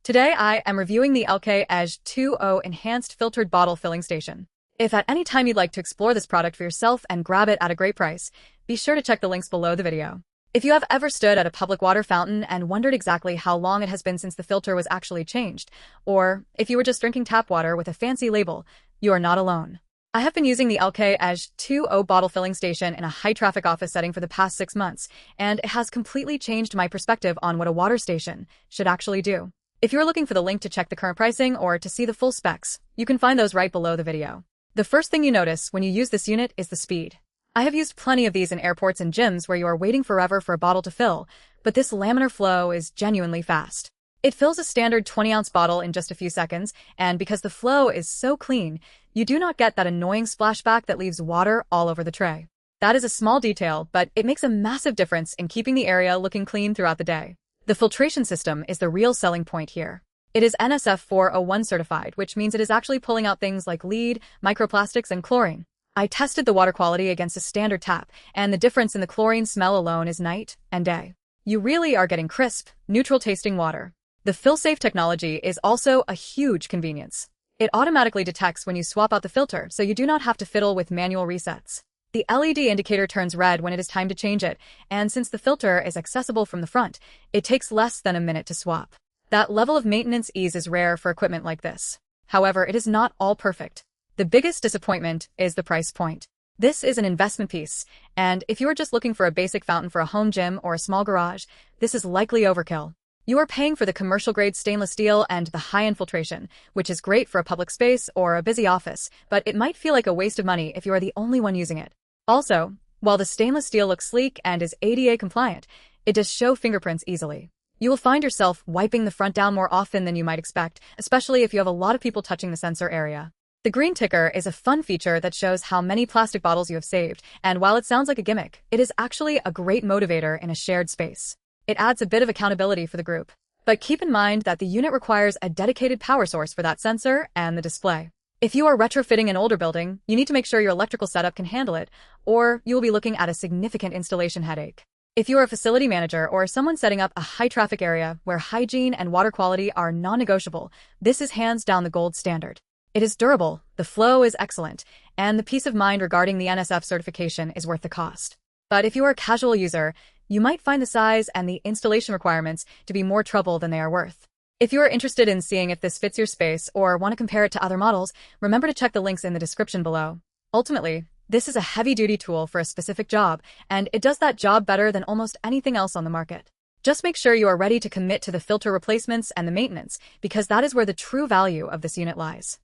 Today I am reviewing the Elkay LZS8W Enhanced Filtered Bottle Filling Station. If at any time you'd like to explore this product for yourself and grab it at a great price, be sure to check the links below the video. If you have ever stood at a public water fountain and wondered exactly how long it has been since the filter was actually changed, or if you were just drinking tap water with a fancy label, you are not alone. I have been using the Elkay LZS8W bottle filling station in a high-traffic office setting for the past 6 months, and it has completely changed my perspective on what a water station should actually do. If you're looking for the link to check the current pricing or to see the full specs, you can find those right below the video. The first thing you notice when you use this unit is the speed. I have used plenty of these in airports and gyms where you are waiting forever for a bottle to fill, but this laminar flow is genuinely fast. It fills a standard 20-ounce bottle in just a few seconds, and because the flow is so clean, you do not get that annoying splashback that leaves water all over the tray. That is a small detail, but it makes a massive difference in keeping the area looking clean throughout the day. The filtration system is the real selling point here. It is NSF 401 certified, which means it is actually pulling out things like lead, microplastics, and chlorine. I tested the water quality against a standard tap, and the difference in the chlorine smell alone is night and day. You really are getting crisp, neutral-tasting water. The FilSafe technology is also a huge convenience. It automatically detects when you swap out the filter, so you do not have to fiddle with manual resets. The LED indicator turns red when it is time to change it, and since the filter is accessible from the front, it takes less than a minute to swap. That level of maintenance ease is rare for equipment like this. However, it is not all perfect. The biggest disappointment is the price point. This is an investment piece, and if you are just looking for a basic fountain for a home gym or a small garage, this is likely overkill. You are paying for the commercial-grade stainless steel and the high-end filtration, which is great for a public space or a busy office, but it might feel like a waste of money if you are the only one using it. Also, while the stainless steel looks sleek and is ADA compliant, it does show fingerprints easily. You will find yourself wiping the front down more often than you might expect, especially if you have a lot of people touching the sensor area. The green ticker is a fun feature that shows how many plastic bottles you have saved, and while it sounds like a gimmick, it is actually a great motivator in a shared space. It adds a bit of accountability for the group. But keep in mind that the unit requires a dedicated power source for that sensor and the display. If you are retrofitting an older building, you need to make sure your electrical setup can handle it, or you will be looking at a significant installation headache. If you are a facility manager or someone setting up a high-traffic area where hygiene and water quality are non-negotiable, this is hands down the gold standard. It is durable, the flow is excellent, and the peace of mind regarding the NSF certification is worth the cost. But if you are a casual user, you might find the size and the installation requirements to be more trouble than they are worth. If you are interested in seeing if this fits your space or want to compare it to other models, remember to check the links in the description below. Ultimately, this is a heavy-duty tool for a specific job, and it does that job better than almost anything else on the market. Just make sure you are ready to commit to the filter replacements and the maintenance, because that is where the true value of this unit lies.